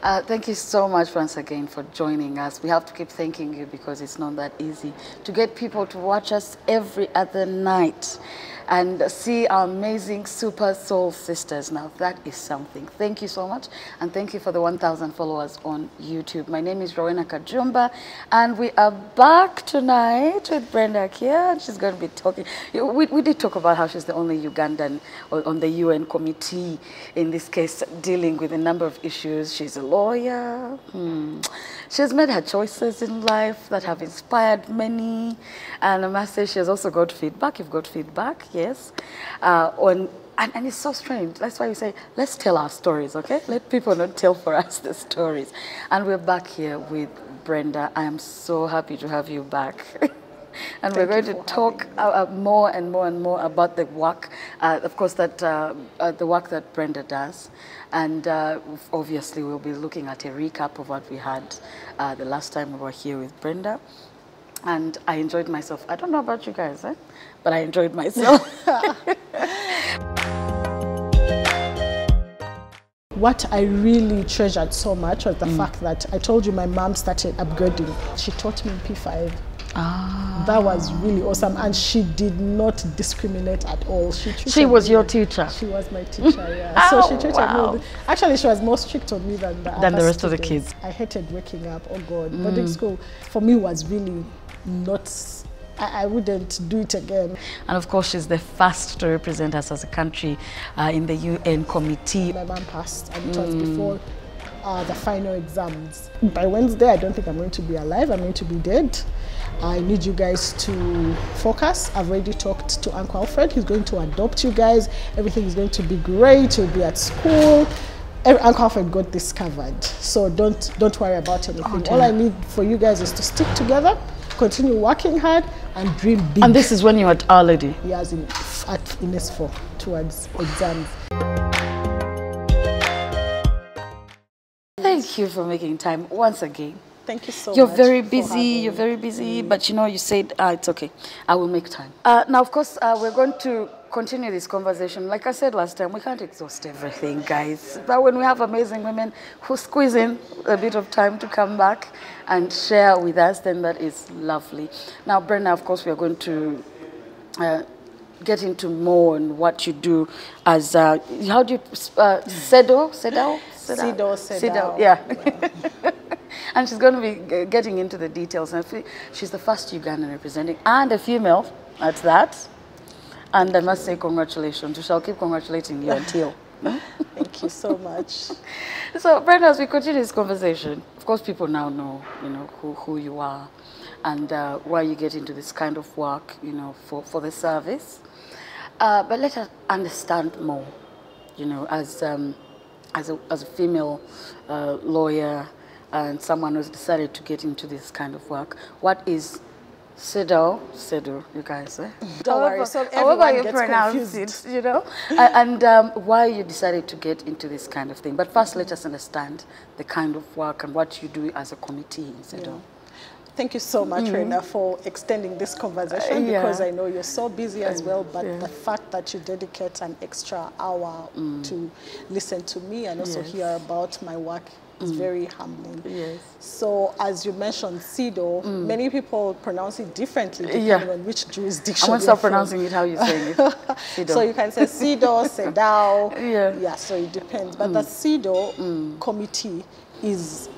Thank you so much once again for joining us. We have to keep thanking you because it's not that easy to get people to watch us every other night and see our amazing super soul sisters. Now that is something. Thank you so much, and thank you for the 1,000 followers on YouTube. My name is Rowena Kajumba, and we are back tonight with Brenda Akia. She's going to be talking. We did talk about how she's the only Ugandan on the UN committee, in this case, dealing with a number of issues. She's a lawyer. She's made her choices in life that have inspired many, and I must say she has also got feedback. You've got feedback. Yes, and it's so strange. That's why we say, let's tell our stories, okay? Let people not tell for us the stories. And we're back here with Brenda. I am so happy to have you back. And we're going to talk more and more about the work, of course, that the work that Brenda does. And obviously, we'll be looking at a recap of what we had the last time we were here with Brenda. And I enjoyed myself. I don't know about you guys, but I enjoyed myself. What I really treasured so much was the fact that I told you my mom started upgrading. She taught me in P5. That was really awesome, and she did not discriminate at all. She was your teacher? She was my teacher, yeah. So she treated me. Actually, she was more strict on me than the rest of the kids. I hated waking up, oh God. Boarding school for me was really not, I wouldn't do it again. And of course, she's the first to represent us as a country in the UN committee. My mom passed, and it was before the final exams. By Wednesday, I don't think I'm going to be alive. I'm going to be dead. I need you guys to focus. I've already talked to Uncle Alfred. He's going to adopt you guys. Everything is going to be great. You'll be at school. Uncle Alfred got this covered. So don't worry about anything. All I need for you guys is to stick together, continue working hard, and dream big. And this is when you're at Our Lady? Yes, in S4, towards exams. Thank you for making time once again. Thank you so much. You're very busy, but you know, you said, it's okay, I will make time. Now, of course, we're going to continue this conversation. Like I said last time, we can't exhaust everything, guys. But when we have amazing women who squeeze in a bit of time to come back and share with us, then that is lovely. Now, Brenda, of course, we are going to get into more on what you do as, how do you, Cedaw? Cedaw, yeah. And she's going to be getting into the details. And I feel she's the first Ugandan representing, and a female at that. And I must say congratulations. We shall keep congratulating you until. Thank you so much. So, Brenda, as we continue this conversation, of course, people now know, who you are and why you get into this kind of work, for the service. But let us understand more, as a female lawyer and someone who's decided to get into this kind of work. What is Cedaw, you guys, Don't worry, so however you gets pronounce confused. it, and why you decided to get into this kind of thing. But first, let us understand the kind of work and what you do as a committee in Cedaw. Yeah. Thank you so much, Rena, for extending this conversation because I know you're so busy as well, but the fact that you dedicate an extra hour to listen to me and also hear about my work is very humbling. Yes. So, as you mentioned, Cedaw, many people pronounce it differently depending on which jurisdiction. I won't stop pronouncing it how you're saying it. So you can say Cedaw, Cedaw. Yeah, so it depends. But the Cedaw committee is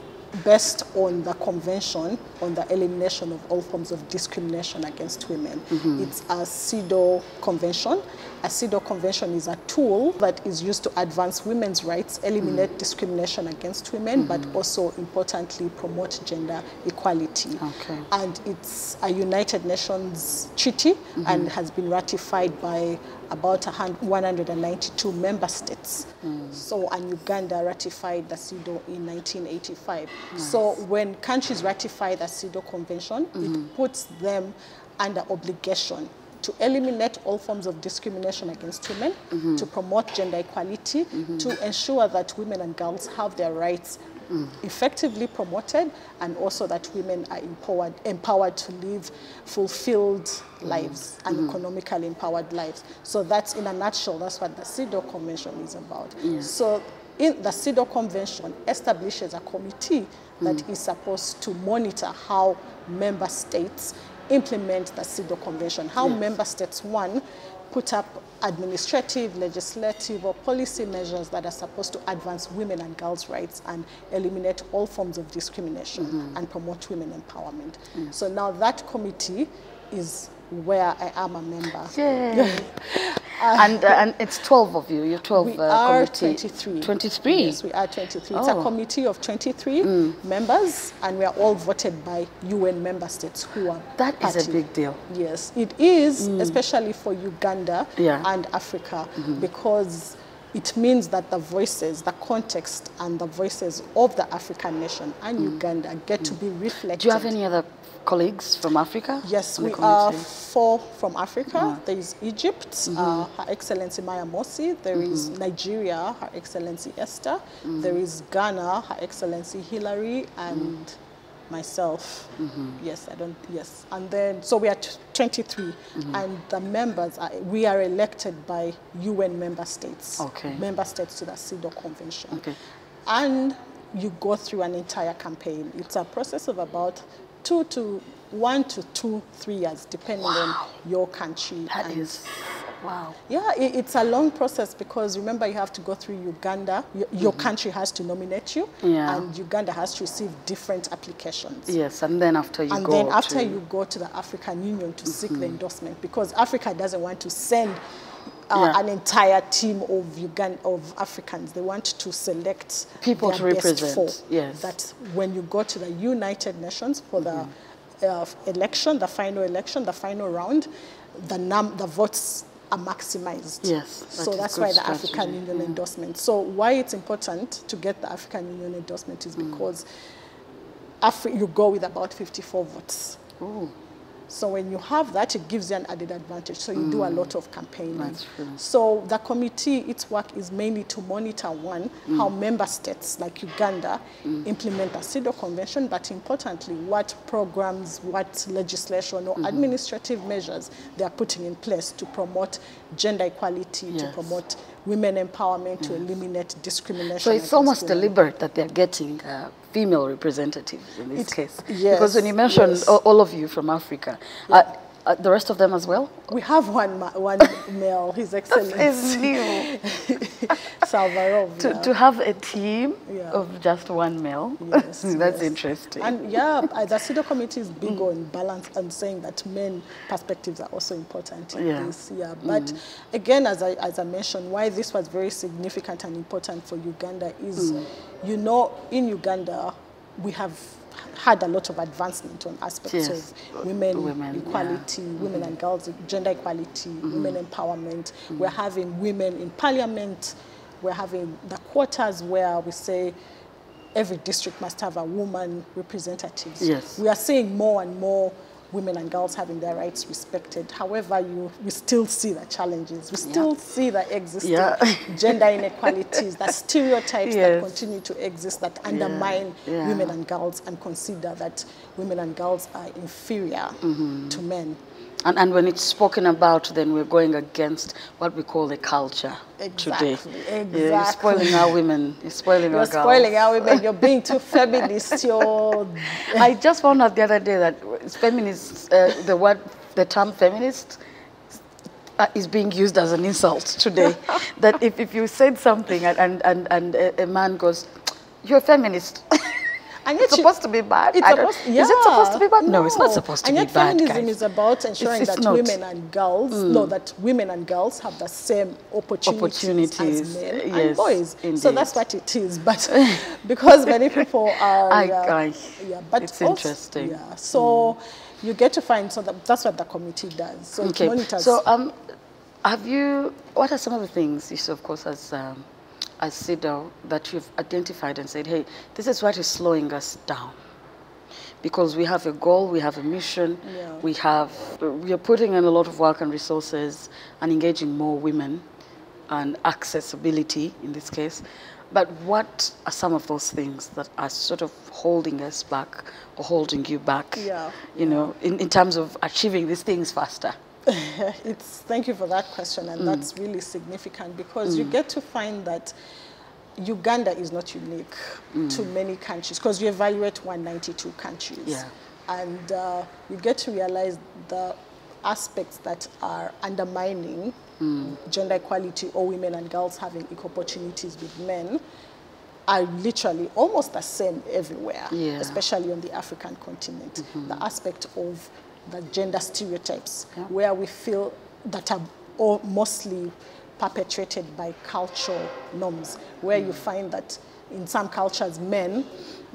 based on the Convention on the Elimination of All Forms of Discrimination Against Women. It's a Cedaw Convention. A Cedaw Convention is a tool that is used to advance women's rights, eliminate discrimination against women, but also, importantly, promote gender equality. Okay. And it's a United Nations treaty and has been ratified by about 192 member states. So, and Uganda ratified the Cedaw in 1985. Nice. So when countries ratify the Cedaw Convention, it puts them under obligation to eliminate all forms of discrimination against women, to promote gender equality, to ensure that women and girls have their rights effectively promoted, and also that women are empowered to live fulfilled lives and economically empowered lives. So that's, in a nutshell, that's what the Cedaw Convention is about. So in the Cedaw Convention establishes a committee that is supposed to monitor how member states implement the Cedaw Convention, how member states, one, put up administrative, legislative, or policy measures that are supposed to advance women and girls' rights and eliminate all forms of discrimination and promote women empowerment. So now that committee is where I am a member. Yay. And it's 12 of you. You're 12 we are committee. 23. 23? Yes, we are 23. It's a committee of 23 members, and we are all voted by UN member states who are That party. is a big deal. Yes, it is, especially for Uganda and Africa, because it means that the voices, the context, and the voices of the African nation and Uganda get to be reflected. Do you have any other colleagues from Africa? Yes, we are 4 from Africa. There is Egypt, Her Excellency Maya Mosi. There is Nigeria, Her Excellency Esther. There is Ghana, Her Excellency Hilary, and myself. Yes, and then so we are 23, and the members we are elected by UN member states. Member states to the Cedaw Convention. And you go through an entire campaign. It's a process of about 1 to 2, 3 years, depending on your country. That is, wow. Yeah, it's a long process because remember you have to go through Uganda. Your country has to nominate you, and Uganda has to receive different applications. Yes, and then after you go to the African Union to seek the endorsement, because Africa doesn't want to send an entire team of Africans. They want to select people to represent. Yes. That when you go to the United Nations for the election, the final round, the votes are maximized. Yes. So that's why the African Union endorsement. So why it's important to get the African Union endorsement is because you go with about 54 votes. Ooh. So when you have that, it gives you an added advantage. So you do a lot of campaigning. That's true. So the committee, its work is mainly to monitor, one, how member states like Uganda implement the Cedaw Convention, but importantly, what programs, what legislation or administrative measures they are putting in place to promote gender equality, to promote women empowerment, to eliminate discrimination. So it's almost deliberate that they're getting female representatives in this case. Yes, because when you mentioned all of you from Africa, the rest of them as well? We have one male, His Excellency Salvarov. To have a team of just one male, that's interesting. And the Cedaw Committee is big on balance and saying that men perspectives are also important in this. But again, as I mentioned, why this was very significant and important for Uganda is, you know, in Uganda, we have had a lot of advancement on aspects of women equality, women and girls, gender equality, women empowerment. We're having women in parliament. We're having the quotas where we say every district must have a woman representative. We are seeing more and more women and girls having their rights respected. However, we still see the challenges. We still see the existing gender inequalities, the stereotypes that continue to exist that undermine women and girls and consider that women and girls are inferior to men. And when it's spoken about, then we're going against what we call the culture today. Exactly. You're spoiling our women. You're spoiling our girls. You're spoiling our women. You're being too feminist. I just found out the other day that feminists, the term feminist is being used as an insult today. That if you said something and a man goes, "You're a feminist." And it's supposed to be bad. Is it supposed to be bad? No, it's not supposed to be bad. And yet feminism is about ensuring that women and girls, that women and girls have the same opportunities as men and boys. Indeed. So that's what it is. But because many people are, but it's also interesting. So you get to find. So that's what the committee does. So it monitors. So what are some of the things you, of course, as Cedaw, that you've identified and said, hey, this is what is slowing us down? Because we have a goal, we have a mission, we are putting in a lot of work and resources and engaging more women and accessibility in this case. But what are some of those things that are sort of holding us back or holding you back, you know, in terms of achieving these things faster? Thank you for that question, and that's really significant because you get to find that Uganda is not unique to many countries because you evaluate 192 countries. Yeah. And you get to realize the aspects that are undermining gender equality or women and girls having equal opportunities with men are literally almost the same everywhere, especially on the African continent. The aspect of the gender stereotypes, where we feel that are all mostly perpetrated by cultural norms, where you find that in some cultures, men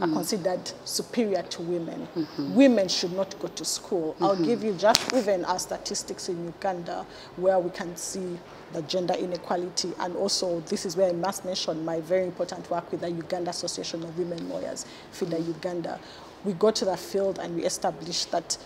are considered superior to women. Women should not go to school. I'll give you just even our statistics in Uganda, where we can see the gender inequality. And also, this is where I must mention my very important work with the Uganda Association of Women Lawyers, FIDA Uganda. We go to the field and we establish that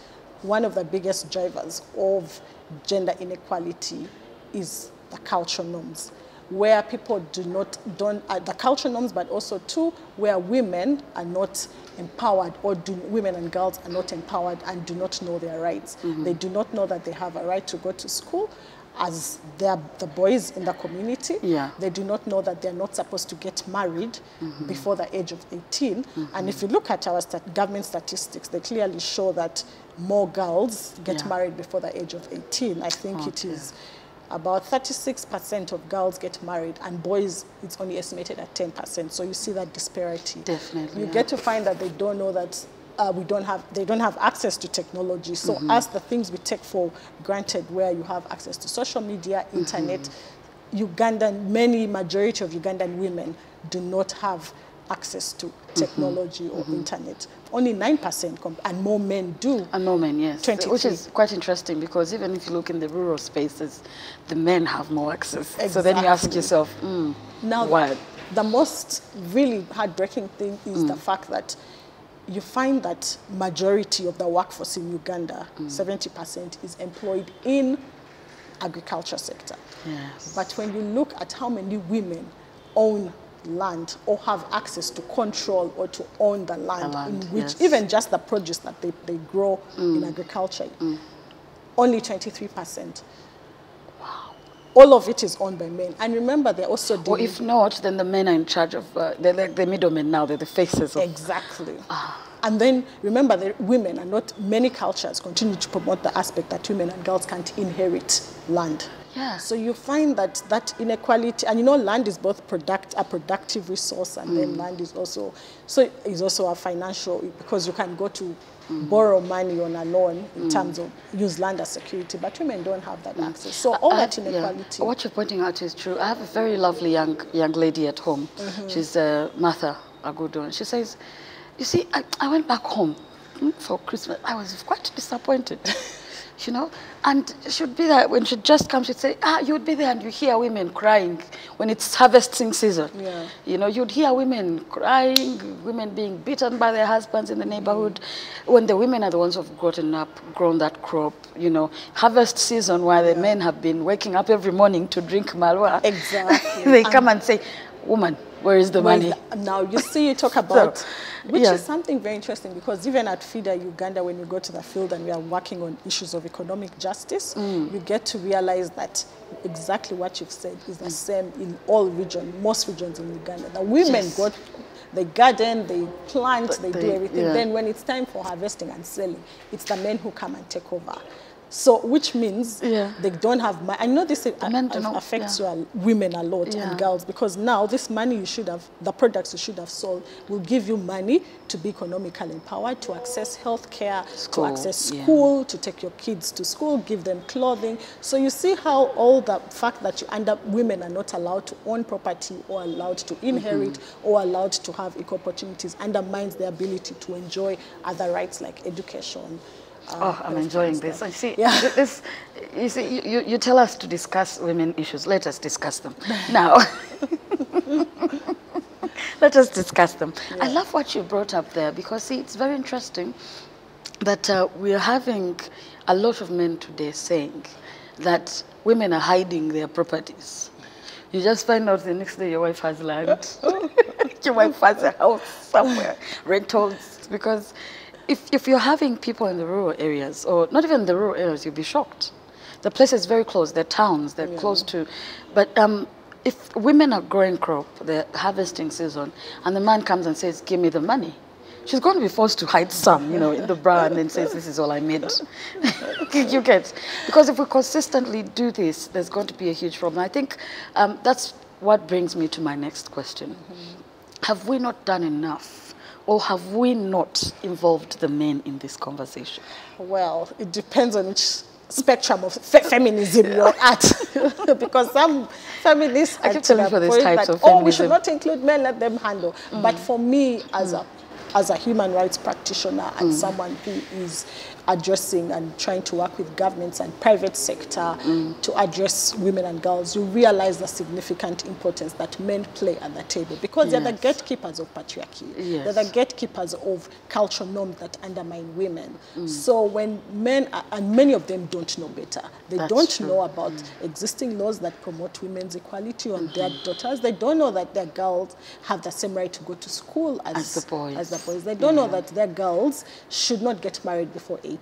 one of the biggest drivers of gender inequality is the cultural norms, where people don't the cultural norms, but also too, where women are not empowered, or women and girls are not empowered and do not know their rights. They do not know that they have a right to go to school as the boys in the community. They do not know that they're not supposed to get married before the age of 18. And if you look at our government statistics, they clearly show that more girls get married before the age of 18. I think it is about 36% of girls get married, and boys, it's only estimated at 10%. So you see that disparity. Definitely. You get to find that they don't know that they don't have access to technology. So as the things we take for granted, where you have access to social media, internet, majority of Ugandan women do not have access to technology or internet. Only 9%, and more men do. And more men, yes. 23. Which is quite interesting, because even if you look in the rural spaces, the men have more access. Exactly. So then you ask yourself, now, what? The most really heartbreaking thing is the fact that you find that majority of the workforce in Uganda, 70%, is employed in agriculture sector. Yes. But when you look at how many women own land or have access to control or to own the land, in which even just the produce that they grow in agriculture, only 23%. Wow. All of it is owned by men. And remember, they're also Or if not, then the men are in charge of, they're like the middlemen now, they're the faces of... Exactly. And then remember, the women are not, many cultures continue to promote the aspect that women and girls can't inherit land. Yeah. So you find that inequality, and you know, land is both a productive resource, and then land is also, a financial, because you can go to borrow money on a loan in terms of use land as security, but women don't have that access. So all that inequality. What you're pointing out is true. I have a very lovely young lady at home. She's Martha Agudo. She says, you see, I went back home for Christmas. I was quite disappointed. You know, and she'd be there when she just comes. She'd say, you'd be there and you hear women crying when it's harvesting season. Yeah. You know, you'd hear women crying, women being beaten by their husbands in the neighborhood, when the women are the ones who've grown that crop. You know, harvest season, where the men have been waking up every morning to drink malwa. Exactly. They come and say, woman, where is the money? Now, you see, you talk about, which is something very interesting, because even at FIDA Uganda, when you go to the field and we are working on issues of economic justice, you get to realize that exactly what you've said is the same in all regions, most regions in Uganda. The women they garden, they plant, they do everything. Then when it's time for harvesting and selling, it's the men who come and take over. So, which means they don't have money. I know this affects women a lot and girls, because now this money you should have, the products you should have sold, will give you money to be economically empowered, to access health care, to access school, to take your kids to school, give them clothing. So you see how all the fact that you end up, women are not allowed to own property or allowed to inherit or allowed to have equal opportunities undermines their ability to enjoy other rights like education. I'm enjoying this. I see. This, you see, you tell us to discuss women issues. Let us discuss them now. Let us discuss them. I love what you brought up there, because see, it's very interesting that we are having a lot of men today saying that women are hiding their properties. You just find out the next day your wife has land, your wife has a house somewhere, rentals, because. If you're having people in the rural areas, or not even the rural areas, you'll be shocked. The place is very close. They're towns. They're close to, but if women are growing crop, they're harvesting season, and the man comes and says, give me the money, she's going to be forced to hide some, you know, in the bra and then says, this is all I made. You get? Because if we consistently do this, there's going to be a huge problem. I think that's what brings me to my next question. Have we not done enough, or have we not involved the men in this conversation? Well, it depends on which spectrum of feminism you're at. Because some feminists I keep telling for these types of feminism. Oh, we should not include men, let them handle. But for me, as a human rights practitioner and someone who is addressing and trying to work with governments and private sector to address women and girls, you realize the significant importance that men play at the table, because they're the gatekeepers of patriarchy. They're the gatekeepers of cultural norms that undermine women. So when men, and many of them don't know better, they don't know about existing laws that promote women's equality on their daughters. They don't know that their girls have the same right to go to school as the boys. They don't know that their girls should not get married before 18.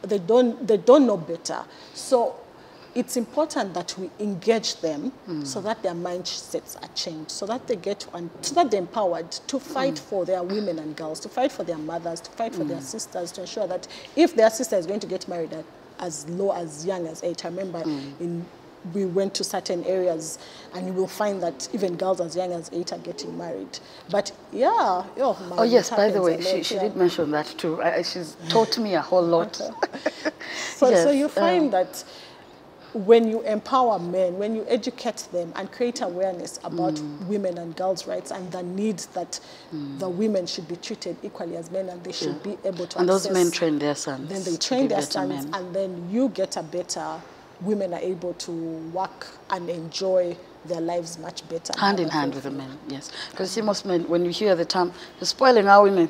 They don't know better. So it's important that we engage them so that their mindsets are changed, so that they so that they're empowered to fight for their women and girls, to fight for their mothers, to fight for their sisters, to ensure that if their sister is going to get married at as low as young as 8, I remember we went to certain areas and you will find that even girls as young as 8 are getting married. But yeah, oh yes, by the way, she did mention that too. She's taught me a whole lot. So you find that when you empower men, when you educate them and create awareness about women and girls' rights and the needs that the women should be treated equally as men, and they should be able to and those men train their sons. Then they train their sons, and then you get a better, women are able to work and enjoy their lives much better. Hand in hand with the men, yes. Because see, most men, when you hear the term, you're spoiling our women.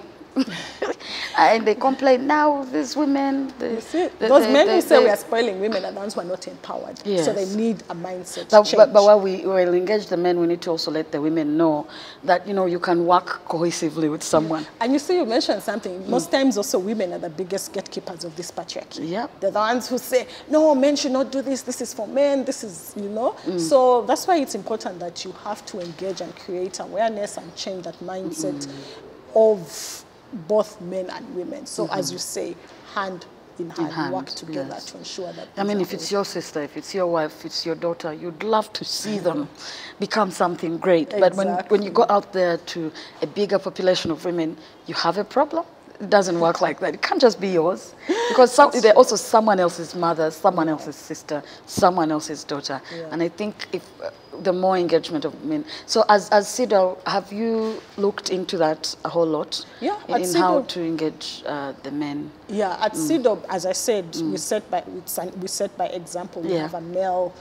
And they complain, now these women... those men who say we are spoiling women are the ones who are not empowered. Yes. So they need a mindset change. But while we will engage the men, we need to also let the women know that, you know, you can work cohesively with someone. And you see, you mentioned something. Most times also women are the biggest gatekeepers of this patriarchy. They're the ones who say, no, men should not do this. This is for men. This is, you know. So that's why it's important that you have to engage and create awareness and change that mindset of both men and women. So as you say, hand in hand, work together to ensure that... I mean, if it's your sister, if it's your wife, if it's your daughter, you'd love to see them become something great. But when you go out there to a bigger population of women, you have a problem. It doesn't work like that. It can't just be yours. Because they're also someone else's mother, someone else's sister, someone else's daughter. And I think if the more engagement of men. So as Cedaw, have you looked into that a whole lot? In how to engage the men? At Cedaw, as I said, we set by example. We have a male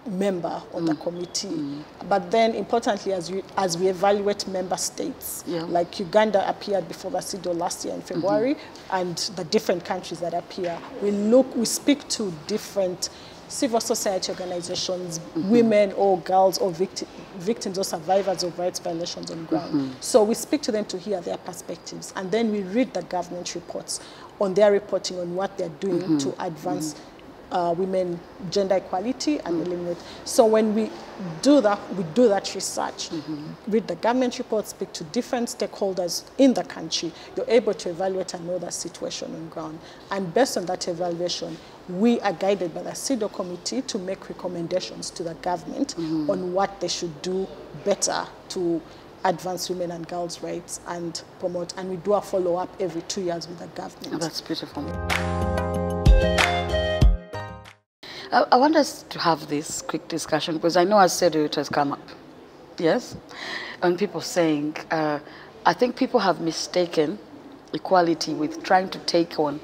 member on the committee. But then importantly, as we evaluate member states, like Uganda appeared before the Cedaw last year in February, and the different countries that appear, we speak to different civil society organizations, women or girls or victims or survivors of rights violations on ground. So we speak to them to hear their perspectives, and then we read the government reports on their reporting on what they're doing to advance women gender equality and eliminate. So when we do that research, read the government reports, speak to different stakeholders in the country, you're able to evaluate and know the situation on ground. And based on that evaluation, we are guided by the Cedaw committee to make recommendations to the government on what they should do better to advance women and girls' rights and promote. And we do a follow-up every 2 years with the government. Oh, that's beautiful. I want us to have this quick discussion because I know as Cedaw it has come up, yes? And people saying, I think people have mistaken equality with trying to take on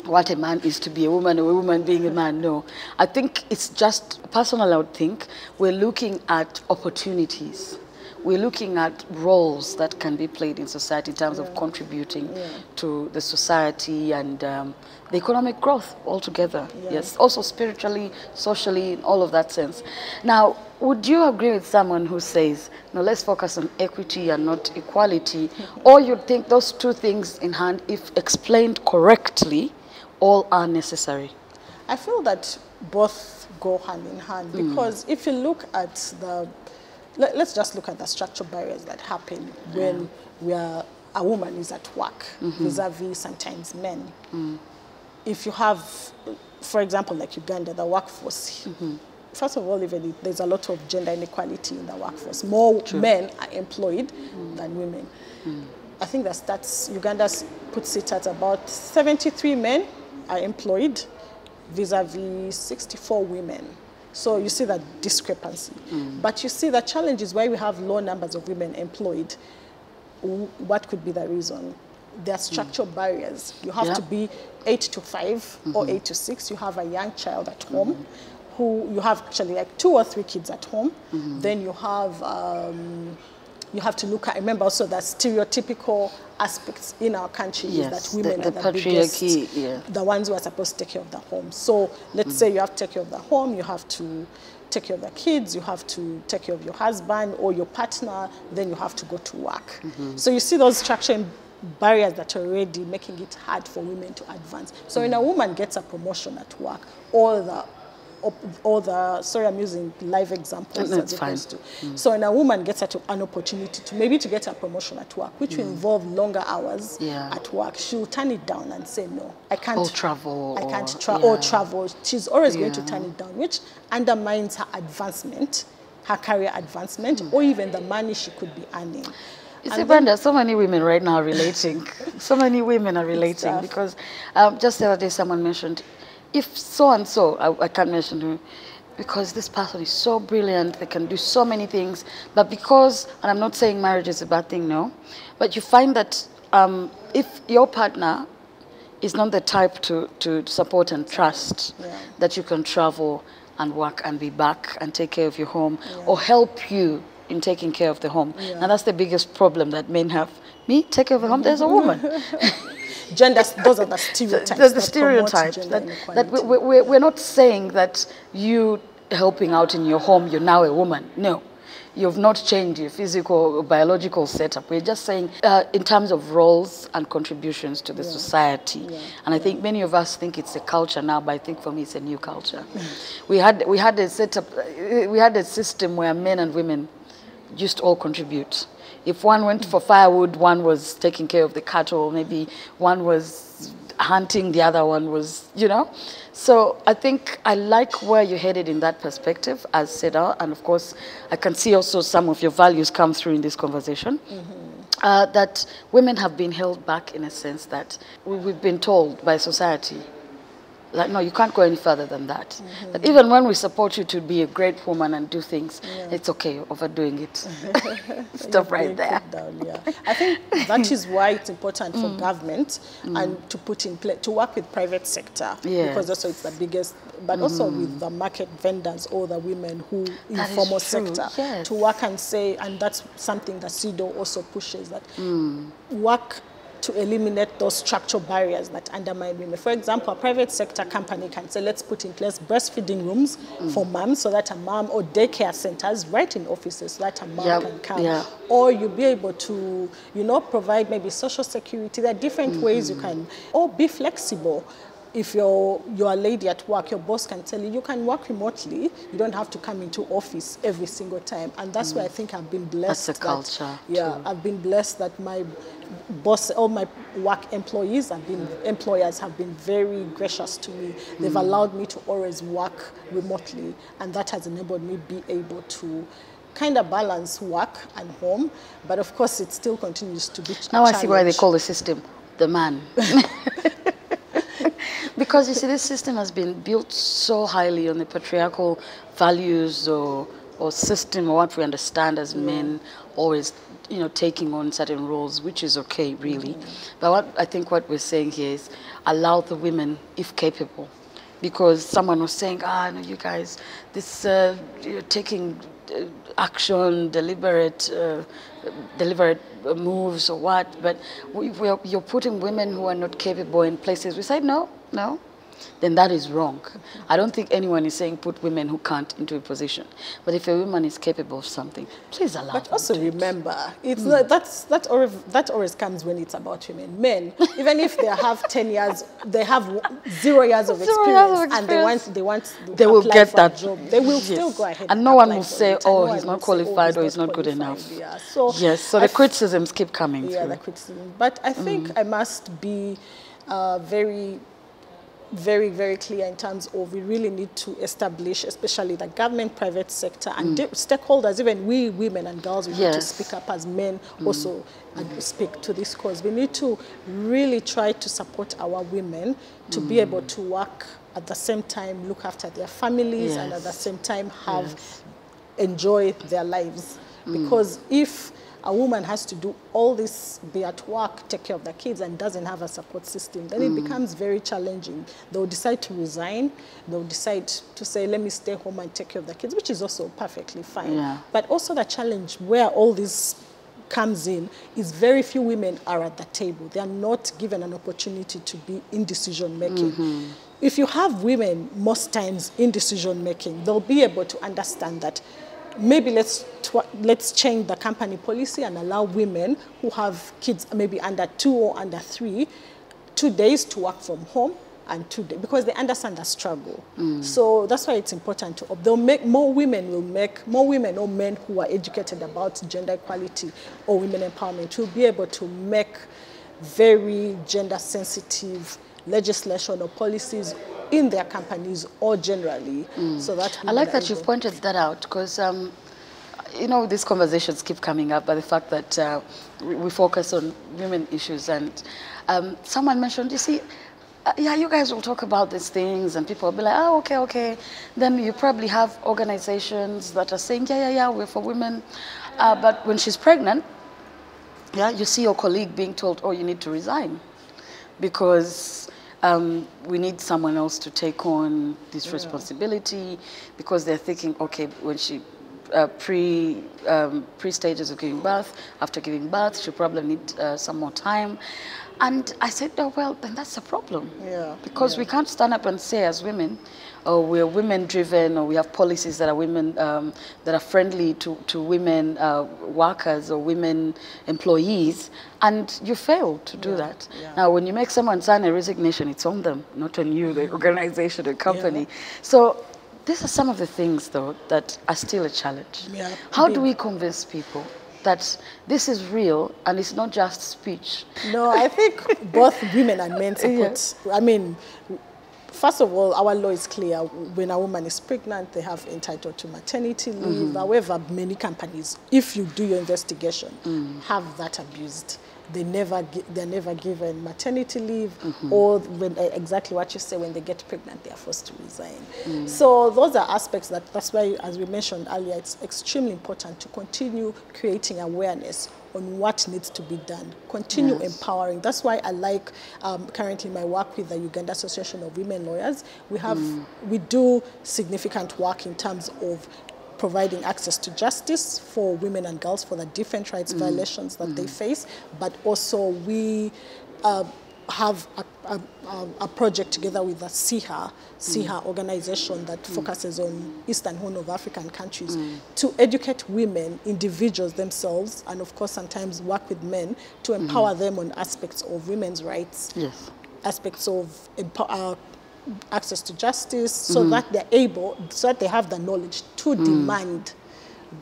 what a man is to be a woman or a woman being a man. No, I think it's just, personally I would think, we're looking at opportunities. We're looking at roles that can be played in society in terms of contributing to the society and the economic growth altogether. Yes, also spiritually, socially, in all of that sense. Now, would you agree with someone who says, no, let's focus on equity and not equality? Or you think those two things in hand, if explained correctly, all are necessary? I feel that both go hand in hand, because if you look at the, let's just look at the structural barriers that happen when a woman is at work vis-a-vis sometimes men. If you have, for example, like Uganda, the workforce, first of all, even there's a lot of gender inequality in the workforce. More men are employed than women. I think the stats, Uganda puts it at about 73 men are employed vis-a-vis 64 women. So you see that discrepancy. But you see the challenge is why we have low numbers of women employed. What could be the reason? There are structural barriers. You have to be 8 to 5 or 8 to 6. You have a young child at home who you have actually like 2 or 3 kids at home. Then you have to look at, remember also that stereotypical aspects in our country is that women are the biggest, the ones who are supposed to take care of the home. So let's say you have to take care of the home, you have to take care of the kids, you have to take care of your husband or your partner, then you have to go to work. So you see those structural barriers that are already making it hard for women to advance. So when a woman gets a promotion at work, sorry, I'm using live examples as opposed to. So when a woman gets an opportunity to maybe to get a promotion at work, which will involve longer hours at work, she'll turn it down and say, no, I can't. Or travel. I can't travel or travel. She's always going to turn it down, which undermines her advancement, her career advancement, or even the money she could be earning. You see, Brenda, so many women right now are relating. So many women are relating because just the other day someone mentioned, if so-and-so, I can't mention who, because this person is so brilliant, they can do so many things, but because, and I'm not saying marriage is a bad thing, no, but you find that if your partner is not the type to support and trust that you can travel and work and be back and take care of your home or help you in taking care of the home. And that's the biggest problem that men have. Me, take care of the home, there's a woman. Gender, those are the stereotypes. The stereotypes that we're not saying that you helping out in your home, you're now a woman. No, you've not changed your physical or biological setup. We're just saying in terms of roles and contributions to the society. And I think many of us think it's a culture now, but I think for me it's a new culture. We had a setup, we had a system where men and women just all contribute. If one went for firewood, one was taking care of the cattle, maybe one was hunting, the other one was, you know. So I think I like where you're headed in that perspective as Cedaw, and of course I can see also some of your values come through in this conversation. That women have been held back in a sense that we've been told by society, like, no, you can't go any further than that. But even when we support you to be a great woman and do things, it's okay, overdoing it. Stop right there. I think that is why it's important for government and to put in place, to work with private sector, because also it's the biggest, but also with the market vendors or the women who informal sector, to work and say, and that's something that Cedaw also pushes, that work to eliminate those structural barriers that undermine women. For example, a private sector company can say, let's put in place breastfeeding rooms for moms, so that a mom, or daycare centers right in offices, so that a mom can come. Or you'll be able to, you know, provide maybe social security. There are different ways you can, or be flexible. If you're a lady at work, your boss can tell you, you can work remotely. You don't have to come into office every single time. And that's why I think I've been blessed. That's a culture. I've been blessed that my boss, all my work employers have been very gracious to me. They've allowed me to always work remotely. And that has enabled me to be able to kind of balance work and home. But of course, it still continues to be a challenge. Now I see why they call the system the man. Because you see, this system has been built so highly on the patriarchal values or system, or what we understand as men always, you know, taking on certain roles, which is okay, really. But I think what we're saying here is allow the women, if capable. Because someone was saying, no, you guys, this you're taking action, deliberate moves or what, but you're putting women who are not capable in places. We say, no, then that is wrong. I don't think anyone is saying put women who can't into a position. But if a woman is capable of something, please allow them. But also remember, it's not, that always comes when it's about women. Men, even if they have 10 years, they have 0 years of experience, and they will get that job. They will still go ahead. And no one will say, oh, he's not qualified, or he's not good enough. Yeah. So so the criticisms keep coming through. The criticism. But I think I must be very, very clear in terms of we really need to establish, especially the government, private sector, and stakeholders, even we women and girls, we need to speak up as men also and speak to this cause. We need to really try to support our women to be able to work at the same time, look after their families, and at the same time enjoy their lives. Because if a woman has to do all this, be at work, take care of the kids, and doesn't have a support system, then it becomes very challenging. They'll decide to resign. They'll decide to say, let me stay home and take care of the kids, which is also perfectly fine. Yeah. But also the challenge where all this comes in is very few women are at the table. They are not given an opportunity to be in decision making. If you have women most times in decision making, they'll be able to understand that maybe let's change the company policy and allow women who have kids maybe under 2 or under 3, 2 days to work from home, and 2 days, because they understand the struggle. So that's why it's important to, they'll make more women or men who are educated about gender equality or women empowerment will be able to make very gender sensitive legislation or policies in their companies or generally. So that I like that you've pointed that out, because you know, these conversations keep coming up by the fact that we focus on women issues, and someone mentioned, you see, yeah, you guys will talk about these things and people will be like, oh, okay. Then you probably have organizations that are saying, yeah, we're for women. But when she's pregnant, you see your colleague being told, oh, you need to resign because we need someone else to take on this responsibility, because they're thinking, okay, when she pre-stages of giving birth, after giving birth, she'll probably need some more time. And I said, oh, well, then that's a problem. Because we can't stand up and say as women, oh, we're women-driven, or we have policies that are women, that are friendly to women workers or women employees, and you fail to do that. Now, when you make someone sign a resignation, it's on them, not on you, the organization, the company. So these are some of the things, though, that are still a challenge. How do we convince people that this is real and it's not just speech? No, I think both women and men support. I mean, first of all, our law is clear. When a woman is pregnant, they have entitled to maternity leave. However, many companies, if you do your investigation, have that abused. They're never given maternity leave, or when, exactly what you say, when they get pregnant, they are forced to resign. So those are aspects that's why, as we mentioned earlier, it's extremely important to continue creating awareness on what needs to be done, continue empowering. That's why I like currently my work with the Uganda Association of Women Lawyers. We do significant work in terms of providing access to justice for women and girls for the different rights violations that they face, but also we have a project together with the CIHA organization that focuses on Eastern Horn of African countries to educate women, individuals themselves, and of course sometimes work with men to empower them on aspects of women's rights, aspects of access to justice, so that they're able, so that they have the knowledge to demand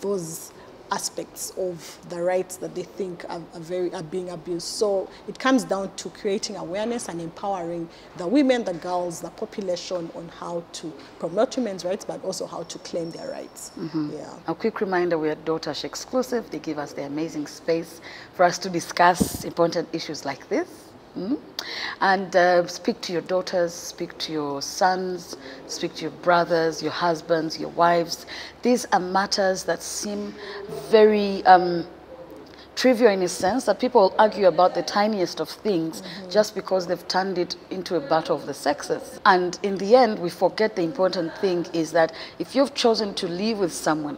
those aspects of the rights that they think are being abused. So it comes down to creating awareness and empowering the women, the girls, the population on how to promote women's rights, but also how to claim their rights. A quick reminder, we're Daughters Exclusive. They give us the amazing space for us to discuss important issues like this. And speak to your daughters, speak to your sons, speak to your brothers, your husbands, your wives. These are matters that seem very trivial in a sense, that people argue about the tiniest of things just because they've turned it into a battle of the sexes. And in the end, we forget the important thing is that if you've chosen to live with someone,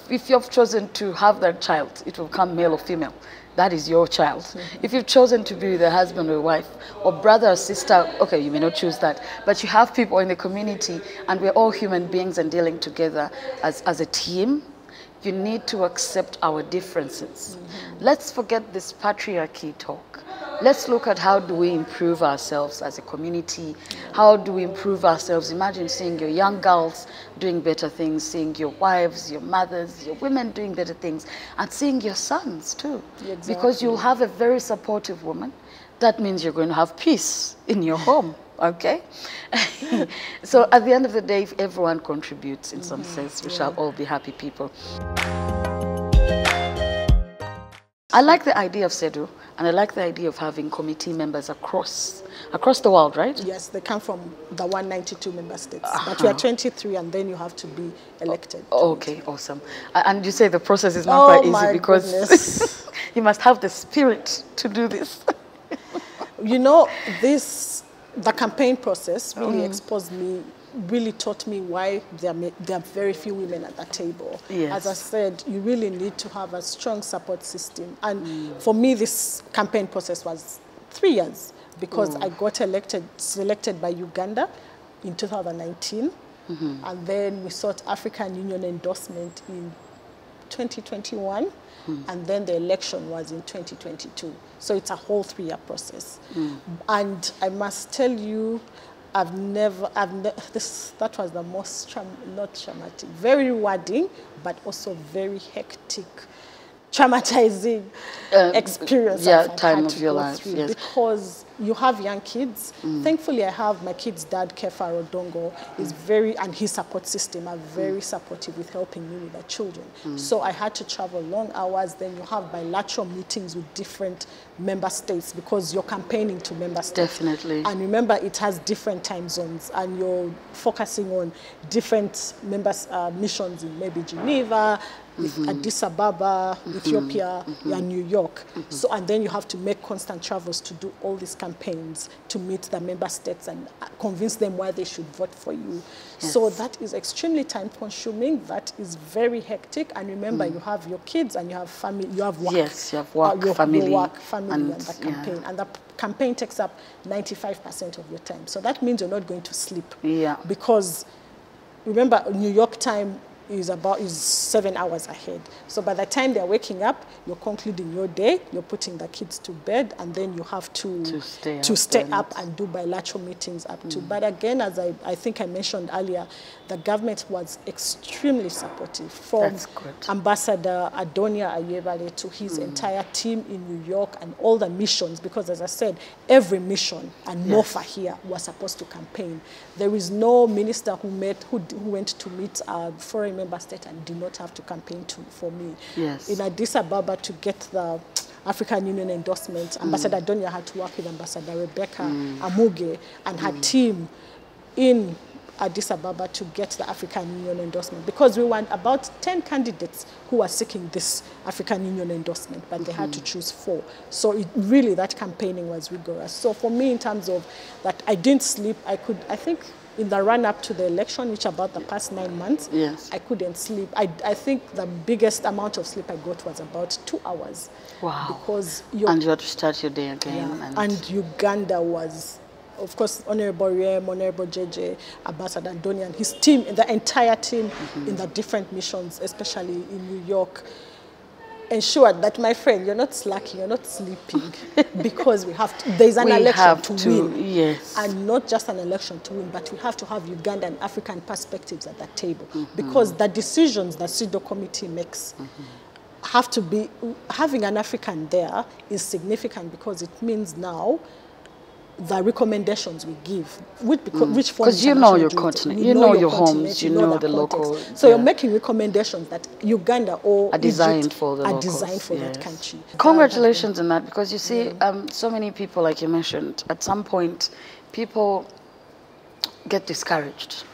if you've chosen to have that child, it will come male or female. that is your child. If you've chosen to be the husband or wife or brother or sister, okay, you may not choose that, but you have people in the community and we're all human beings and dealing together as a team. You need to accept our differences. Let's forget this patriarchy talk. Let's look at how do we improve ourselves as a community. How do we improve ourselves? Imagine seeing your young girls doing better things, seeing your wives, your mothers, your women doing better things, and seeing your sons too. Exactly. Because you'll have a very supportive woman. That means you're going to have peace in your home, okay? So at the end of the day, if everyone contributes in some sense, we shall all be happy people. I like the idea of Cedaw, and I like the idea of having committee members across the world, right? Yes, they come from the 192 member states. But we are 23, and then you have to be elected. Okay, awesome. And you say the process is not quite easy because you must have the spirit to do this. You know, the campaign process really exposed me, really taught me why there are very few women at the table. Yes. As I said, you really need to have a strong support system. And for me, this campaign process was 3 years because I got selected by Uganda in 2019. And then we sought African Union endorsement in 2021. And then the election was in 2022. So it's a whole 3-year process. And I must tell you, that was the most, not traumatic, very rewarding, but also very hectic, traumatizing experience. Time of your life, yes. Because you have young kids. Thankfully, I have my kid's dad, Kefa Rodongo, is and his support system are very supportive with helping me with the children. So I had to travel long hours. Then you have bilateral meetings with different member states because you're campaigning to member states. Definitely. And remember, it has different time zones, and you're focusing on different missions in maybe Geneva, Addis Ababa, Ethiopia, and New York. So, and then you have to make constant travels to do all these campaigns to meet the member states and convince them why they should vote for you. Yes. So that is extremely time consuming. That is very hectic. And remember, you have your kids and you have family, you have work. Yes, you have work, family. Your work, family, and the campaign. And the campaign takes up 95% of your time. So that means you're not going to sleep. Yeah. Because remember, New York time is 7 hours ahead. So by the time they're waking up, you're concluding your day, you're putting the kids to bed, and then you have to stay up and do bilateral meetings up to. But again, as I think I mentioned earlier, the government was extremely supportive, from Ambassador Adonia Ayebale to his entire team in New York and all the missions, because as I said, every mission and NOFA here was supposed to campaign. There is no minister who went to meet a foreign member state and did not have to campaign for me. Yes. In Addis Ababa, to get the African Union endorsement, Ambassador Adonia had to work with Ambassador Rebecca Amuge and her team in Addis Ababa to get the African Union endorsement, because we want about 10 candidates who were seeking this African Union endorsement, but they had to choose 4. So really that campaigning was rigorous. So for me, in terms of that, I didn't sleep. I think in the run-up to the election, which about the past 9 months, I couldn't sleep. I think the biggest amount of sleep I got was about 2 hours. Wow. Because and you had to start your day again. Yeah. And Uganda was, of course, Honorable Riem, Honorable JJ, Ambassador Adonia, and his team, the entire team in the different missions, especially in New York, ensured that, my friend, you're not slacking, you're not sleeping, because there's an election to win. Yes. And not just an election to win, but we have to have Uganda and African perspectives at that table. Because the decisions that Cedaw committee makes have to be, having an African there is significant, because it means now the recommendations we give, because you know your continent, you know your homes, you know the locals. So you're making recommendations that Uganda or are designed Egypt for the are locals. Designed for that country. Congratulations on that, because you see, so many people, like you mentioned, at some point, people get discouraged.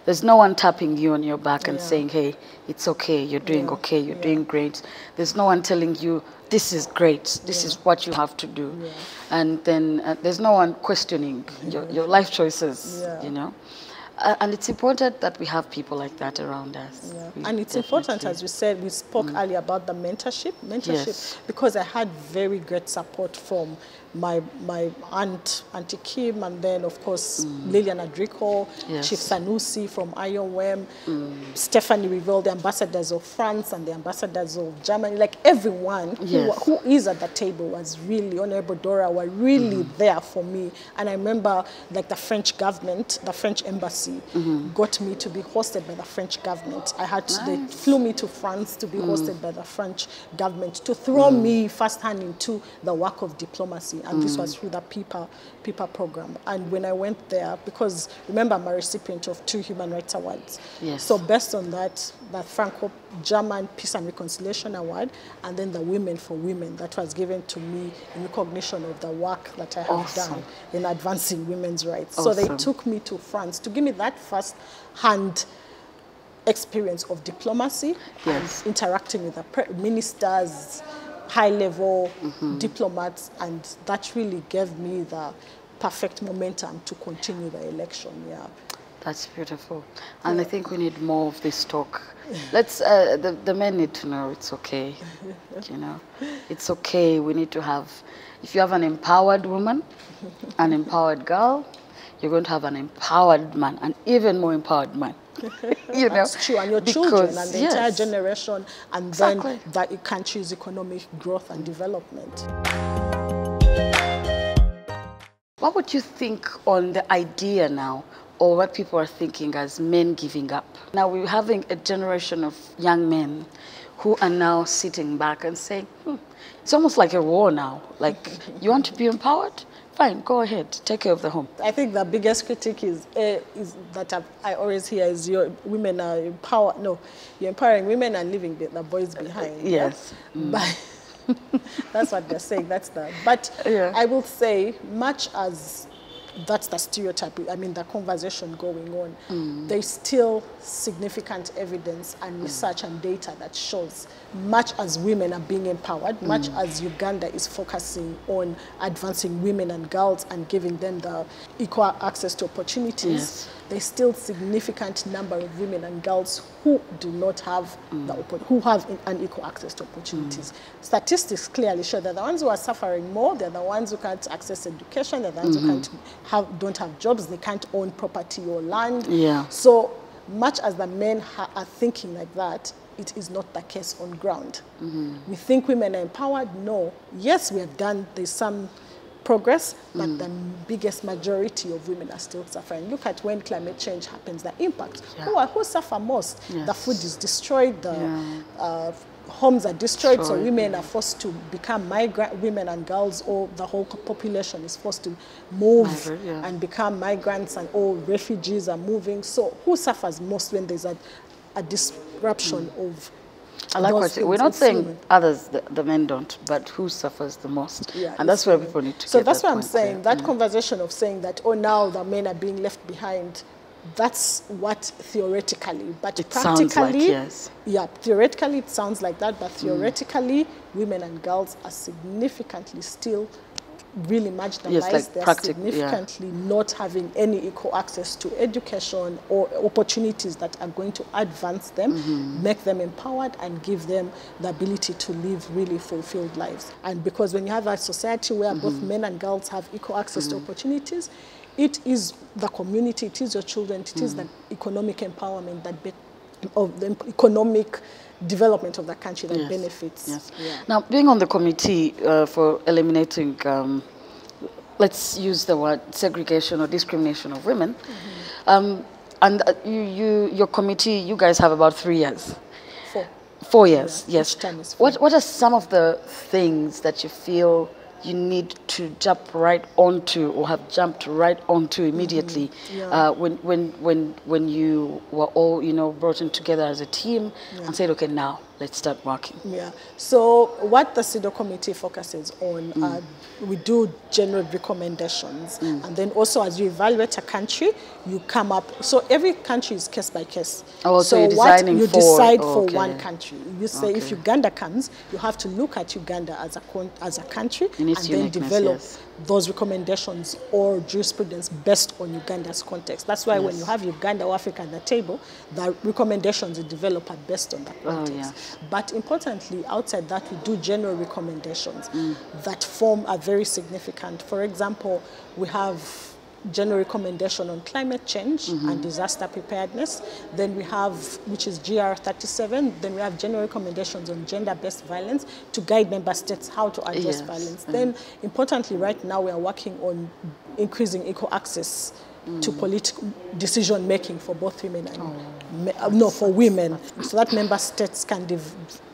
There's no one tapping you on your back and saying, hey, it's okay, you're doing okay, you're doing great. There's no one telling you, this is great, this is what you have to do. And then there's no one questioning your life choices, you know. And it's important that we have people like that around us. Yeah. And it's important, as we said, we spoke earlier about the mentorship, Yes. because I had very great support from my aunt, Auntie Kim, and then, of course, Lilian Adrico, Yes. Chief Sanusi from IOM, Stephanie Rivel, the ambassadors of France and the ambassadors of Germany, like everyone who is at the table was really, Honorable Dora, were really there for me. And I remember, like, the French government, the French embassy, got me to be hosted by the French government. I had to, they flew me to France to be hosted by the French government to throw me firsthand into the work of diplomacy. And this was through the PIPA program. And when I went there, because remember, I'm a recipient of 2 Human Rights Awards. Yes. So based on that, the Franco-German Peace and Reconciliation Award, and then the Women for Women, that was given to me in recognition of the work that I have done in advancing women's rights. So they took me to France to give me that first-hand experience of diplomacy, and interacting with the ministers, high-level diplomats, and that really gave me the perfect momentum to continue the election. Yeah, that's beautiful, and I think we need more of this talk. Let's the men need to know it's okay. You know, it's okay. We need to have. If you have an empowered woman, an empowered girl, you're going to have an empowered man, an even more empowered man. You know, that's true, and your children and the entire generation, and then the country's economic growth and development. What would you think on the idea now, or what people are thinking as men giving up? Now we're having a generation of young men who are now sitting back and saying, it's almost like a war now. Like, you want to be empowered? Fine, go ahead, take care of the home. I think the biggest critique is that I always hear is your women are empowered. No, you're empowering women and leaving the boys behind. Yes. Yeah? But that's what they're saying. That's the. But I will say, much as that's the stereotype, I mean, the conversation going on, there's still significant evidence and research and data that shows, much as women are being empowered, much as Uganda is focusing on advancing women and girls and giving them the equal access to opportunities, there's still significant number of women and girls who do not have who have unequal access to opportunities. Statistics clearly show that the ones who are suffering more, they're the ones who can't access education, they're the ones who don't have jobs, they can't own property or land. Yeah. So much as the men are thinking like that, it is not the case on ground. We think women are empowered. No. Yes, we have done, there's some progress, but the biggest majority of women are still suffering. Look at when climate change happens, the impact. Who suffer most? The food is destroyed, the homes are destroyed, so women are forced to become migrant women and girls, or the whole population is forced to move and become migrants, and all refugees are moving. So who suffers most when there's a disruption of I like what we're not saying others, the men don't, but who suffers the most. Yeah, and that's where people need to get. So that's what I'm saying. That conversation of saying that, oh, now the men are being left behind, that's what theoretically, but it practically, sounds like, theoretically it sounds like that, but theoretically, women and girls are significantly still really marginalized. They're significantly not having any equal access to education or opportunities that are going to advance them, make them empowered, and give them the ability to live really fulfilled lives. And because when you have a society where both men and girls have equal access to opportunities, it is the community, it is your children, it is the economic empowerment of the economic development of the country that benefits. Now, being on the committee for eliminating, let's use the word segregation or discrimination of women, and your committee, you guys have about 3 years. 4 years, yes. What are some of the things that you feel you need to jump right onto, or have jumped right onto immediately, when you were all, brought in together as a team and said, okay, now let's start working? So what the Cedaw committee focuses on, we do general recommendations, and then also as you evaluate a country, you come up, so every country is case by case. Oh, so you're what you decide for one country. You say if Uganda comes, you have to look at Uganda as a country, and then develop those recommendations or jurisprudence based on Uganda's context. That's why when you have Uganda or Africa at the table, the recommendations you develop are based on that context. But importantly, outside that, we do general recommendations that are very significant. For example, we have general recommendation on climate change and disaster preparedness. Then we have, which is GR 37, then we have general recommendations on gender-based violence to guide member states how to address violence. Then, importantly, right now we are working on increasing equal access to political decision-making for both women and for women, so that member states can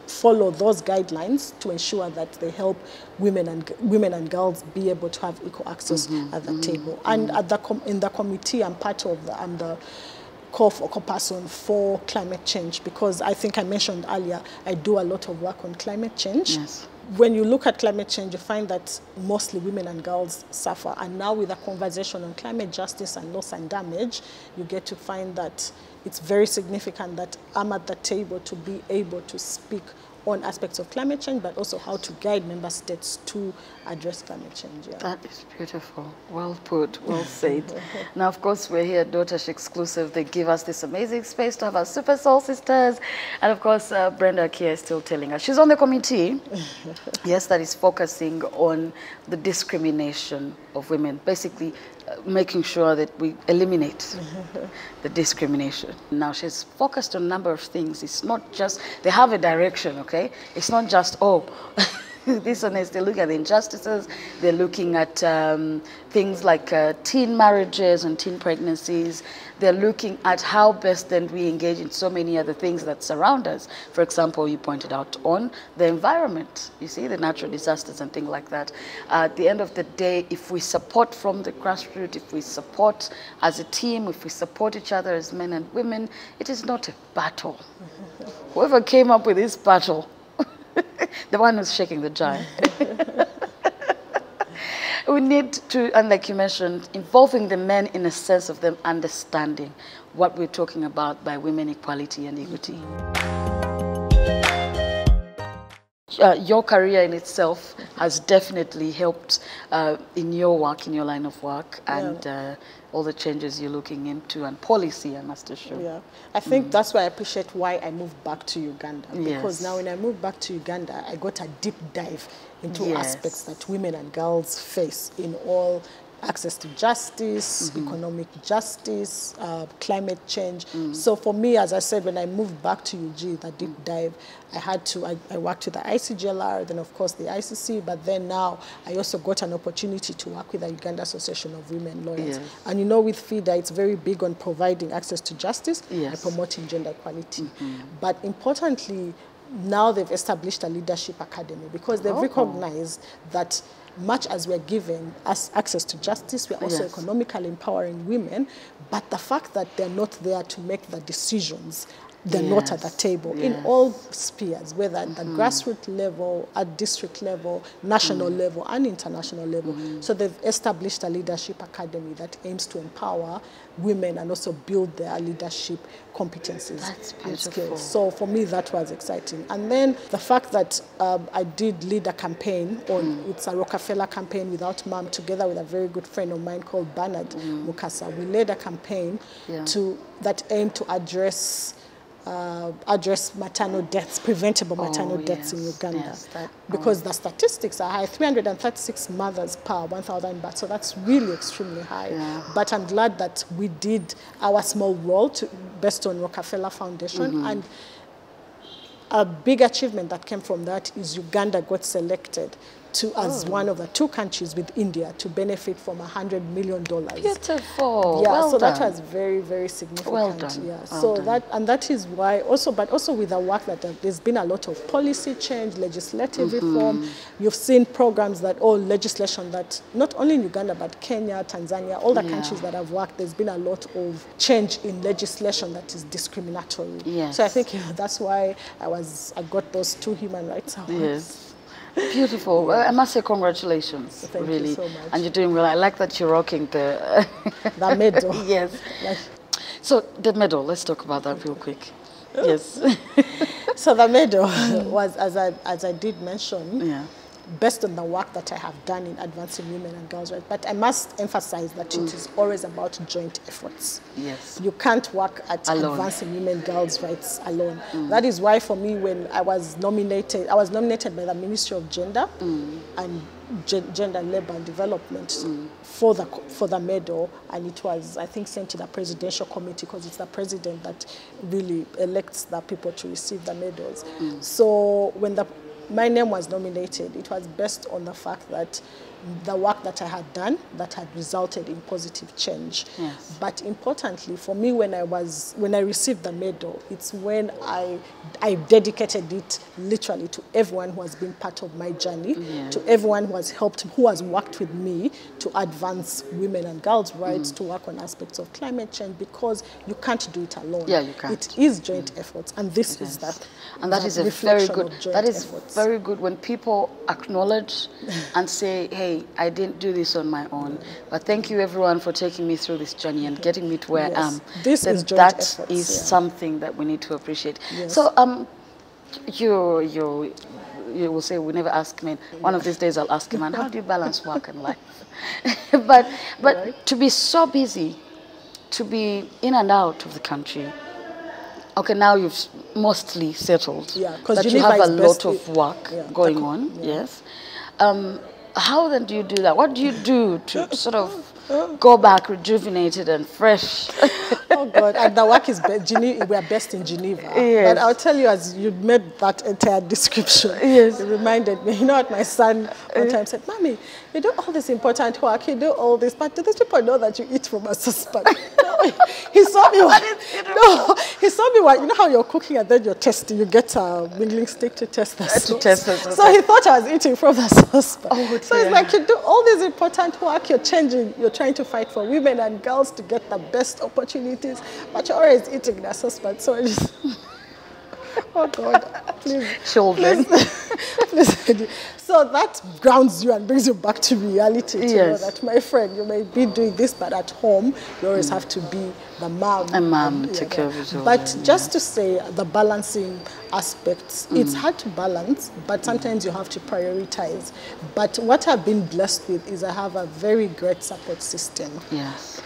follow those guidelines to ensure that they help women and girls be able to have equal access at the table. And at in the committee, I'm part of the call for person for climate change, because I think I mentioned earlier, I do a lot of work on climate change. When you look at climate change, you find that mostly women and girls suffer. And now with a conversation on climate justice and loss and damage, you get to find that it's very significant that I'm at the table to be able to speak on aspects of climate change, but also how to guide member states to address climate change. That is beautiful. Well put, well said. Now, of course, we're here at Dotash Exclusive. They give us this amazing space to have our Super Soul sisters. And of course, Brenda Akia is still telling us. She's on the committee, yes, that is focusing on the discrimination of women. Basically, making sure that we eliminate the discrimination. Now, she's focused on a number of things. It's not just, they have a direction, okay? It's not just, oh, this one is, they look at the injustices, they're looking at things like teen marriages and teen pregnancies. They're looking at how best then we engage in so many other things that surround us. For example, you pointed out on the environment, you see, the natural disasters and things like that. At the end of the day, if we support from the grassroots, if we support as a team, if we support each other as men and women, it is not a battle. Whoever came up with this battle, the one who's shaking the giant. We need to, and like you mentioned, involving the men in a sense of them understanding what we're talking about by women equality and equity. Your career in itself has definitely helped in your work, in your line of work, and all the changes you're looking into, and policy, I must assure. Yeah, I think that's why I appreciate why I moved back to Uganda. Because now when I moved back to Uganda, I got a deep dive into aspects that women and girls face in all access to justice, economic justice, climate change. So for me, as I said, when I moved back to UG, that deep dive, I worked with the ICGLR, then of course the ICC, but then now I also got an opportunity to work with the Uganda Association of Women Lawyers. And you know, with FIDA, it's very big on providing access to justice and promoting gender equality. But importantly, now they've established a leadership academy, because they've recognized that much as we're giving us access to justice, we're also economically empowering women, but the fact that they're not there to make the decisions, they're not at the table in all spheres, whether at the grassroots level, at district level, national level, and international level. So they've established a leadership academy that aims to empower women and also build their leadership competencies and skills. So for me, that was exciting. And then the fact that I did lead a campaign on, it's a Rockefeller campaign without mom, together with a very good friend of mine called Bernard Mukasa. We led a campaign that aimed to address maternal deaths, preventable maternal deaths in Uganda. Because the statistics are high, 336 mothers per 1,000 births, so that's really extremely high. But I'm glad that we did our small role based on Rockefeller Foundation, and a big achievement that came from that is Uganda got selected as one of the 2 countries with India to benefit from $100 million. Beautiful. Yeah, well so done. that was very, very significant. Well done. Yeah, well so done. that is why also, but also with the work that there's been a lot of policy change, legislative reform. You've seen programs that, legislation that not only in Uganda but Kenya, Tanzania, all the countries that have worked, there's been a lot of change in legislation that is discriminatory. So I think that's why I got those 2 human rights awards. Beautiful. I must say congratulations. Thank you so much. And you're doing well. I like that you're rocking the medal. Yes. So the medal, let's talk about that real quick. Yes. So the medal was, as I did mention, based on the work that I have done in advancing women and girls' rights. But I must emphasize that it is always about joint efforts. Yes. You can't work at advancing women, girls' rights alone. That is why for me, when I was nominated by the Ministry of Gender and Gender, Labour and Development for the medal, and it was, I think, sent to the presidential committee because it's the president that really elects the people to receive the medals. So when my name was nominated, it was based on the fact that the work that I had done that had resulted in positive change. Yes. But importantly for me, when I received the medal, it's when I dedicated it literally to everyone who has been part of my journey, to everyone who has helped, who has worked with me to advance women and girls' rights, to work on aspects of climate change, because you can't do it alone. Yeah, you can't. It is joint efforts, and this is that. And that is a very good. That is very good when people acknowledge and say, "Hey, I didn't do this on my own, but thank you everyone for taking me through this journey and getting me to where I am." This is joint efforts, that is something that we need to appreciate. Yes. So, you will say we never ask men. One of these days I'll ask him, "And how do you balance work and life?" but to be so busy, to be in and out of the country. Okay, now you've mostly settled. Yeah, because but you have a lot of work going on. Yes. How then do you do that? What do you do to sort of go back rejuvenated and fresh? Oh God, and the work is we are based in Geneva. Yes. But I'll tell you, as you made that entire description, yes, it reminded me, you know what my son one time said, "Mommy, you do all this important work, you do all this, but do these people know that you eat from a saucepan?" He saw me. He saw me. You know how you're cooking and then you're testing. You get a mingling stick to test the sauce. So he thought I was eating from the saucepan. Oh, so it's like you do all this important work. You're changing. You're trying to fight for women and girls to get the best opportunities, but you're always eating the saucepan. So it is. Oh God, please. Children. Please. So that grounds you and brings you back to reality. To know that, my friend, you may be doing this, but at home, you always have to be the mom. A mom, take care of your children. But just to say, the balancing aspects, it's hard to balance, but sometimes you have to prioritize. But what I've been blessed with is I have a very great support system. Yes.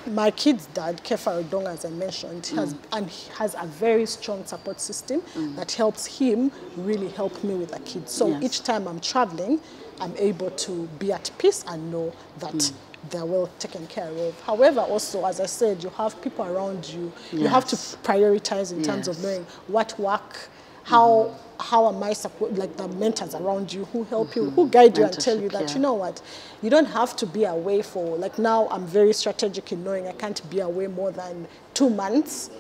My kid's dad, Kefa Odong, as I mentioned, he has a very strong support system that helps him really help me with the kids. So each time I'm traveling, I'm able to be at peace and know that they're well taken care of. However, also, as I said, you have people around you. You have to prioritize in terms of knowing what work, how am I support, like the mentors around you who help you, who guide you and tell you that, you know what, you don't have to be away for, like now I'm very strategic in knowing I can't be away more than 2 months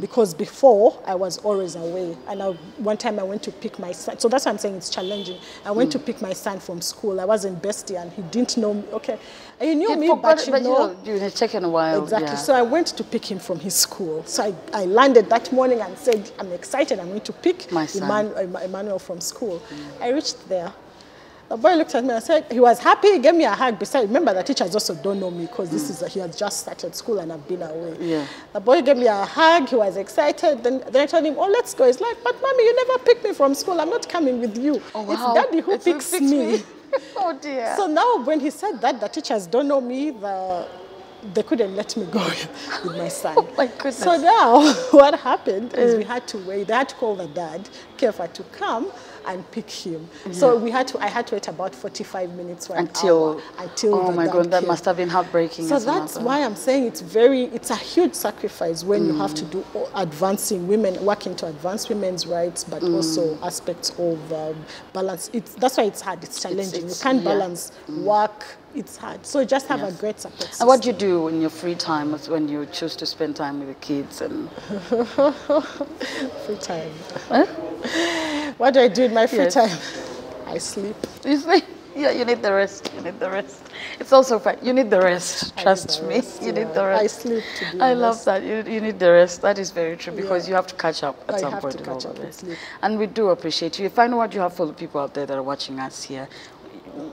because before I was always away. And one time I went to pick my son, so that's why I'm saying it's challenging. I went to pick my son from school. I was in Bestie and he didn't know me. Okay, he knew me, but you know, you had taken a while. Exactly. Yeah. So I went to pick him from his school. So I landed that morning and said, I'm excited. I'm going to pick my son. Emmanuel from school. I reached there. The boy looked at me and said, he was happy, he gave me a hug. Besides, remember the teachers also don't know me because he has just started school and I've been away. Yeah. The boy gave me a hug, he was excited. Then I told him, oh, let's go. He's like, but mommy, you never picked me from school. I'm not coming with you. Oh, wow. It's daddy who picks me. Oh dear. So now when he said that, the teachers don't know me, they couldn't let me go with my son. Oh my goodness. So now what happened is we had to wait. They had to call the dad, Kefa, to come and pick him. So I had to wait about 45 minutes or an hour until oh my God, that came. Must have been heartbreaking. So that's why I'm saying it's a huge sacrifice when you have to do advancing women, working to advance women's rights, but also aspects of balance. That's why it's hard, it's challenging. You can't balance work, it's hard. So just have a great support system. And what do you do in your free time when you choose to spend time with the kids? And free time. Huh? What do I do in my free time? I sleep. You sleep? Yeah, you need the rest. You need the rest. It's also fine. You need the rest. Trust me. You need the rest. I sleep to be I love that. You need the rest. That is very true because you have to catch up at some point. And we do appreciate you. If I know what you have for the people out there that are watching us here,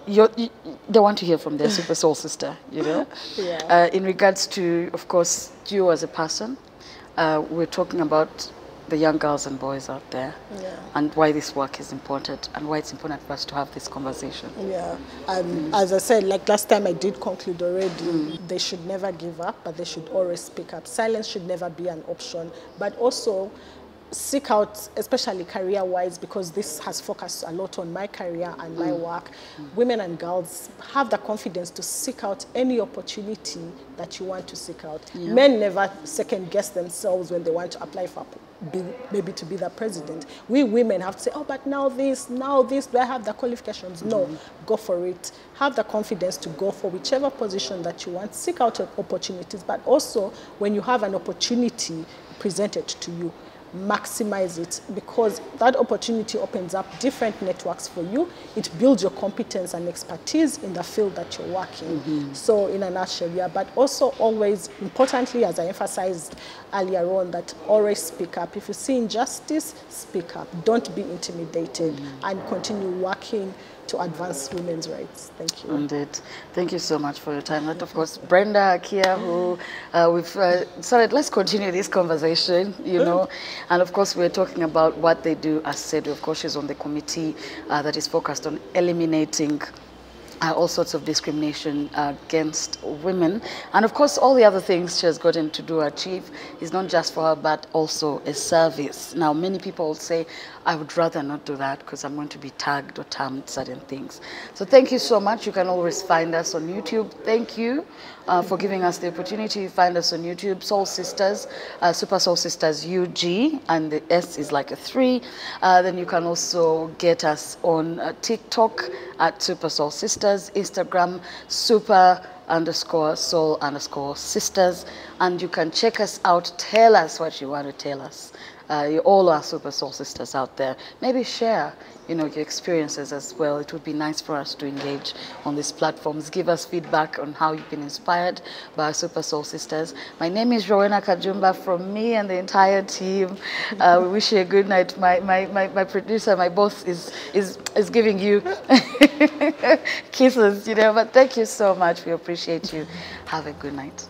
they want to hear from their super soul sister, you know? In regards to, of course, you as a person, we're talking about the young girls and boys out there, and why this work is important, and why it's important for us to have this conversation. Yeah, as I said, like last time I did conclude already, they should never give up, but they should always speak up. Silence should never be an option, but also seek out, especially career-wise, because this has focused a lot on my career and my work. Women and girls have the confidence to seek out any opportunity that you want to seek out. Men never second-guess themselves when they want to apply for maybe to be the president. We women have to say, oh, but now this, do I have the qualifications? No, go for it. Have the confidence to go for whichever position that you want. Seek out opportunities, but also when you have an opportunity presented to you, maximize it, because that opportunity opens up different networks for you. It builds your competence and expertise in the field that you're working. So in a nutshell, yeah, but also always, importantly, as I emphasized earlier on, that always speak up. If you see injustice, speak up. Don't be intimidated and continue working to advance women's rights. Thank you. Indeed. Thank you so much for your time. And of course, Brenda Akia, who we've started, let's continue this conversation, you know. And of course, we're talking about what they do as Cedaw. Of course, she's on the committee that is focused on eliminating all sorts of discrimination against women. And of course, all the other things she has gotten to do achieve is not just for her, but also a service. Now, many people say, I would rather not do that because I'm going to be tagged or termed certain things. So thank you so much. You can always find us on YouTube. Thank you for giving us the opportunity. You find us on YouTube, Soul Sisters, Super Soul Sisters UG, and the S is like a 3. Then you can also get us on TikTok at Super Soul Sisters, Instagram, super_soul_sisters, and you can check us out. Tell us what you want to tell us. You all are Super Soul Sisters out there. Maybe share, you know, your experiences as well. It would be nice for us to engage on these platforms. Give us feedback on how you've been inspired by Super Soul Sisters. My name is Rowena Kajumba. From me and the entire team, we wish you a good night. My producer, my boss, is giving you kisses, you know. But thank you so much. We appreciate you. Have a good night.